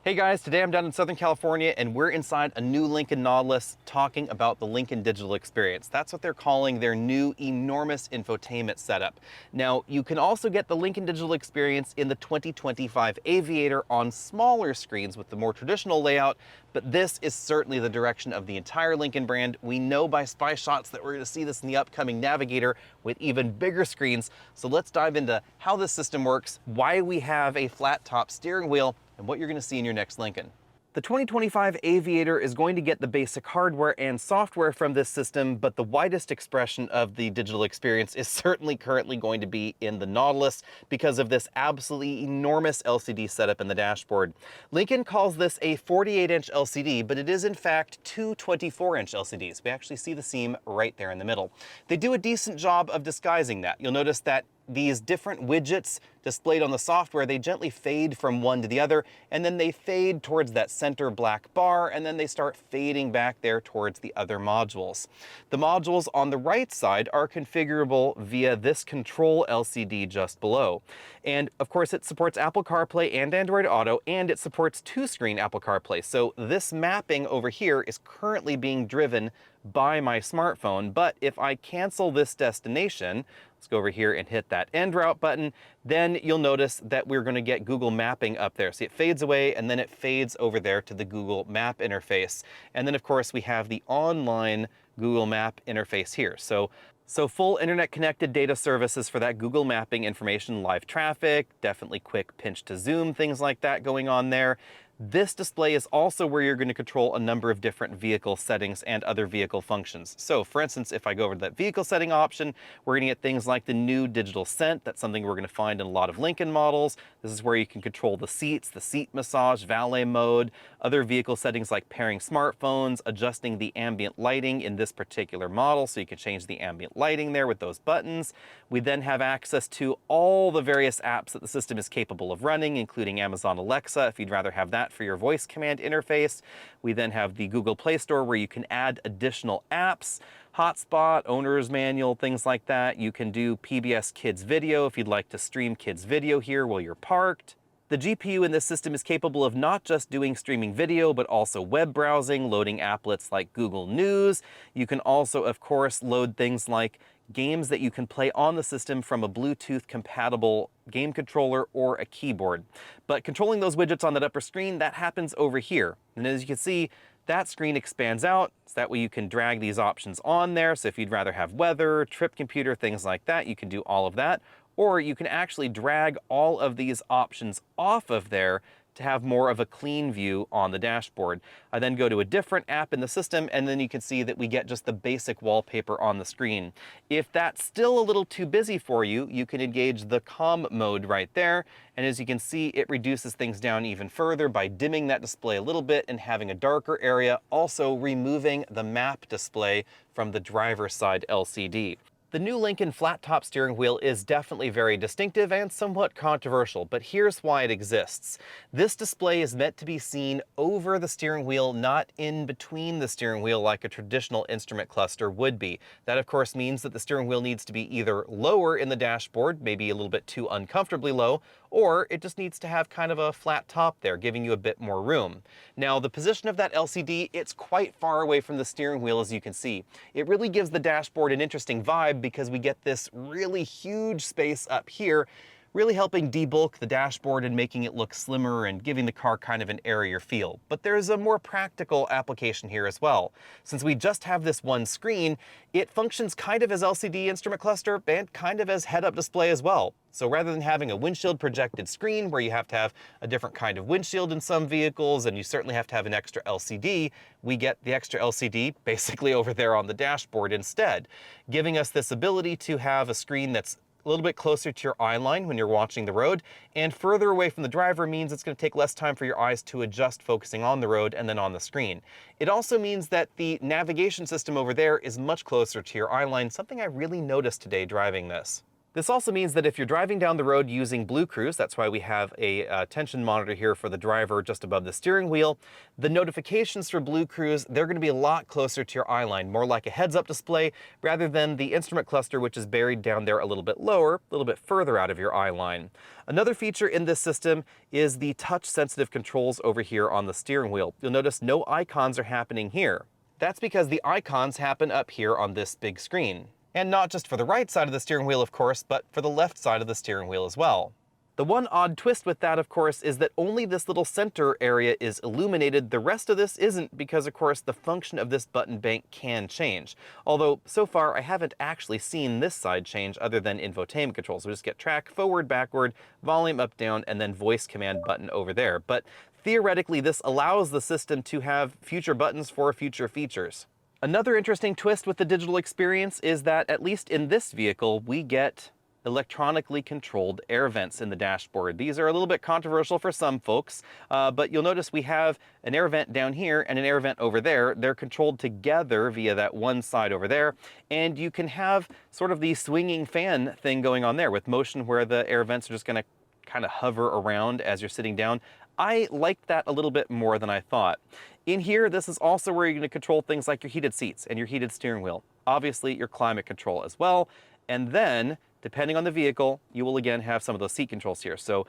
Hey guys, today I'm down in Southern California and we're inside a new Lincoln Nautilus talking about the Lincoln Digital Experience. That's what they're calling their new enormous infotainment setup. Now, you can also get the Lincoln Digital Experience in the 2025 Aviator on smaller screens with the more traditional layout, but this is certainly the direction of the entire Lincoln brand. We know by spy shots that we're going to see this in the upcoming Navigator with even bigger screens. So let's dive into how this system works, why we have a flat top steering wheel, and what you're going to see in your next Lincoln. The 2025 Aviator is going to get the basic hardware and software from this system, but the widest expression of the digital experience is certainly currently going to be in the Nautilus because of this absolutely enormous LCD setup in the dashboard. Lincoln calls this a 48-inch LCD, but it is in fact two 24-inch LCDs. We actually see the seam right there in the middle. They do a decent job of disguising that. You'll notice that these different widgets displayed on the software, they gently fade from one to the other, and then they fade towards that center black bar, and then they start fading back there towards the other modules. The modules on the right side are configurable via this control LCD just below. And of course it supports Apple CarPlay and Android Auto, and it supports two-screen Apple CarPlay. So this mapping over here is currently being driven by my smartphone, but if I cancel this destination, let's go over here and hit that end route button, then you'll notice that we're going to get Google Mapping up there. See, it fades away and then it fades over there to the Google Map interface. And then of course we have the online Google Map interface here. So full internet connected data services for that Google Mapping information, live traffic, definitely quick pinch to zoom, things like that going on there. This display is also where you're going to control a number of different vehicle settings and other vehicle functions. So for instance, if I go over to that vehicle setting option, we're going to get things like the new digital scent. That's something we're going to find in a lot of Lincoln models. This is where you can control the seats, the seat massage, valet mode, other vehicle settings like pairing smartphones, adjusting the ambient lighting in this particular model. So you can change the ambient lighting there with those buttons. We then have access to all the various apps that the system is capable of running, including Amazon Alexa, if you'd rather have that for your voice command interface. We then have the Google Play Store where you can add additional apps, hotspot, owner's manual, things like that. You can do PBS Kids Video if you'd like to stream kids video here while you're parked. The GPU in this system is capable of not just doing streaming video, but also web browsing, loading applets like Google News. You can also, of course, load things like games that you can play on the system from a Bluetooth compatible game controller or a keyboard. But controlling those widgets on that upper screen, that happens over here. And as you can see, that screen expands out, so that way you can drag these options on there. So if you'd rather have weather, trip computer, things like that, you can do all of that. Or you can actually drag all of these options off of there to have more of a clean view on the dashboard. I then go to a different app in the system, and then you can see that we get just the basic wallpaper on the screen. If that's still a little too busy for you, you can engage the calm mode right there. And as you can see, it reduces things down even further by dimming that display a little bit and having a darker area, also removing the map display from the driver's side LCD. The new Lincoln flat-top steering wheel is definitely very distinctive and somewhat controversial, but here's why it exists. This display is meant to be seen over the steering wheel, not in between the steering wheel like a traditional instrument cluster would be. That, of course, means that the steering wheel needs to be either lower in the dashboard, maybe a little bit too uncomfortably low, or it just needs to have kind of a flat top there, giving you a bit more room. Now, the position of that LCD, it's quite far away from the steering wheel, as you can see. It really gives the dashboard an interesting vibe because we get this really huge space up here, really helping debulk the dashboard and making it look slimmer and giving the car kind of an airier feel. But there's a more practical application here as well. Since we just have this one screen, it functions kind of as LCD instrument cluster and kind of as head-up display as well. So rather than having a windshield projected screen where you have to have a different kind of windshield in some vehicles and you certainly have to have an extra LCD, we get the extra LCD basically over there on the dashboard instead, giving us this ability to have a screen that's a little bit closer to your eye line when you're watching the road, and further away from the driver means it's going to take less time for your eyes to adjust focusing on the road and then on the screen. It also means that the navigation system over there is much closer to your eye line, something I really noticed today driving this. This also means that if you're driving down the road using Blue Cruise, that's why we have a tension monitor here for the driver just above the steering wheel, the notifications for Blue Cruise, they're going to be a lot closer to your eye line, more like a heads-up display rather than the instrument cluster, which is buried down there a little bit lower, a little bit further out of your eye line. Another feature in this system is the touch-sensitive controls over here on the steering wheel. You'll notice no icons are happening here. That's because the icons happen up here on this big screen. And not just for the right side of the steering wheel, of course, but for the left side of the steering wheel as well. The one odd twist with that, of course, is that only this little center area is illuminated. The rest of this isn't because, of course, the function of this button bank can change. Although, so far, I haven't actually seen this side change other than infotainment controls. We just get track, forward, backward, volume up, down, and then voice command button over there. But theoretically, this allows the system to have future buttons for future features. Another interesting twist with the digital experience is that, at least in this vehicle, we get electronically controlled air vents in the dashboard. These are a little bit controversial for some folks, but you'll notice we have an air vent down here and an air vent over there. They're controlled together via that one side over there, and you can have sort of the swinging fan thing going on there with motion where the air vents are just going to kind of hover around as you're sitting down. I liked that a little bit more than I thought. In here, this is also where you're going to control things like your heated seats and your heated steering wheel. Obviously, your climate control as well. And then, depending on the vehicle, you will again have some of those seat controls here. So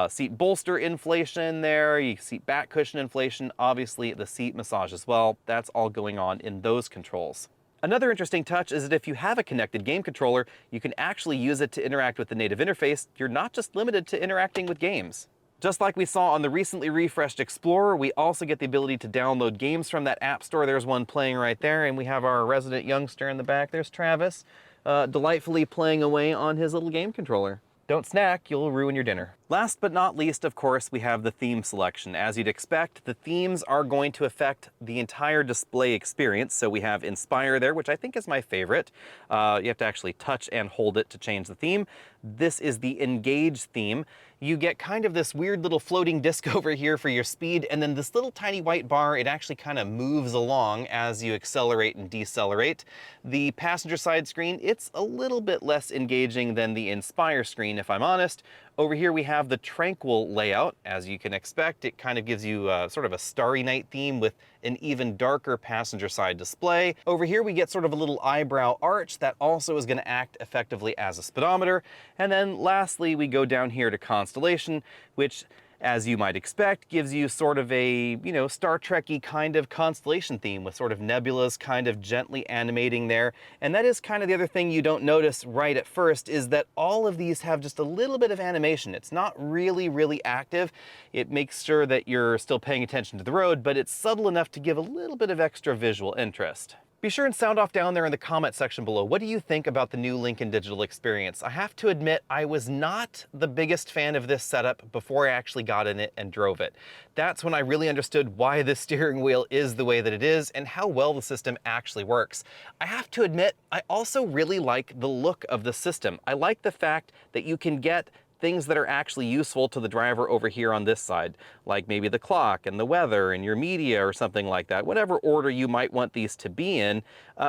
seat bolster inflation there, you seat back cushion inflation, obviously the seat massage as well. That's all going on in those controls. Another interesting touch is that if you have a connected game controller, you can actually use it to interact with the native interface. You're not just limited to interacting with games. Just like we saw on the recently refreshed Explorer, we also get the ability to download games from that app store. There's one playing right there, and we have our resident youngster in the back. There's Travis, delightfully playing away on his little game controller. Don't snack, you'll ruin your dinner. Last but not least, of course, we have the theme selection. As you'd expect, the themes are going to affect the entire display experience. So we have Inspire there, which I think is my favorite. You have to actually touch and hold it to change the theme. This is the Engage theme. You get kind of this weird little floating disc over here for your speed, and then this little tiny white bar, it actually kind of moves along as you accelerate and decelerate. The passenger side screen, it's a little bit less engaging than the Inspire screen, if I'm honest. Over here we have the Tranquil layout. As you can expect, it kind of gives you sort of a Starry Night theme with an even darker passenger side display. Over here we get sort of a little eyebrow arch that also is going to act effectively as a speedometer. And then lastly, we go down here to Constellation, which, as you might expect, gives you sort of a, Star Trek-y kind of constellation theme with sort of nebulas kind of gently animating there. And that is kind of the other thing you don't notice right at first, is that all of these have just a little bit of animation. It's not really active. It makes sure that you're still paying attention to the road, but it's subtle enough to give a little bit of extra visual interest. Be sure and sound off down there in the comment section below. What do you think about the new Lincoln Digital experience? I have to admit, I was not the biggest fan of this setup before I actually got in it and drove it. That's when I really understood why the steering wheel is the way that it is and how well the system actually works. I have to admit, I also really like the look of the system. I like the fact that you can get things that are actually useful to the driver over here on this side, like maybe the clock and the weather and your media or something like that. Whatever order you might want these to be in,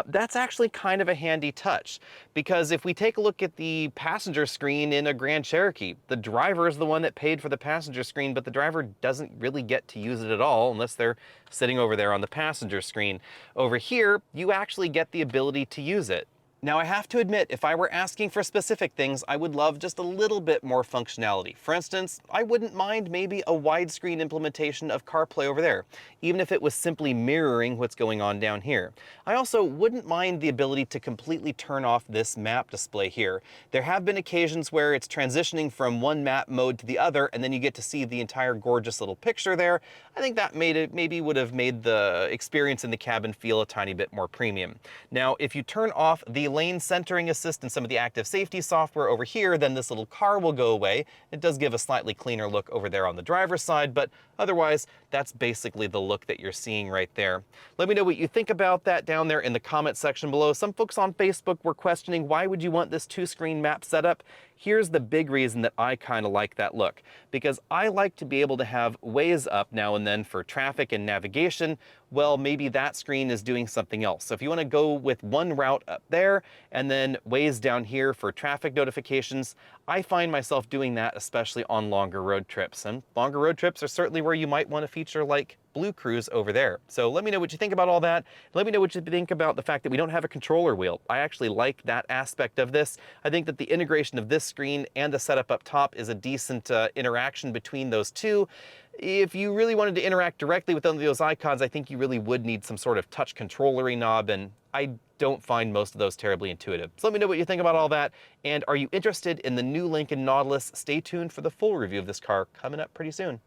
that's actually kind of a handy touch. Because if we take a look at the passenger screen in a Grand Cherokee, the driver is the one that paid for the passenger screen, but the driver doesn't really get to use it at all unless they're sitting over there on the passenger screen. Over here, you actually get the ability to use it. Now, I have to admit, if I were asking for specific things, I would love just a little bit more functionality. For instance, I wouldn't mind maybe a widescreen implementation of CarPlay over there, even if it was simply mirroring what's going on down here. I also wouldn't mind the ability to completely turn off this map display here. There have been occasions where it's transitioning from one map mode to the other, and then you get to see the entire gorgeous little picture there. I think that maybe would have made the experience in the cabin feel a tiny bit more premium. Now, if you turn off the lane centering assist and some of the active safety software over here, then this little car will go away. It does give a slightly cleaner look over there on the driver's side, but otherwise, that's basically the look that you're seeing right there. Let me know what you think about that down there in the comment section below. Some folks on Facebook were questioning, why would you want this two-screen map setup? Here's the big reason that I kind of like that look, because I like to be able to have Waze up now and then for traffic and navigation. Well, maybe that screen is doing something else. So if you want to go with one route up there and then Waze down here for traffic notifications, I find myself doing that especially on longer road trips. And longer road trips are certainly where you might want to feature like Blue Cruise over there. So let me know what you think about all that. Let me know what you think about the fact that we don't have a controller wheel. I actually like that aspect of this. I think that the integration of this screen and the setup up top is a decent interaction between those two. If you really wanted to interact directly with those icons, I think you really would need some sort of touch controllery knob, and I don't find most of those terribly intuitive. So let me know what you think about all that, and are you interested in the new Lincoln Nautilus? Stay tuned for the full review of this car coming up pretty soon.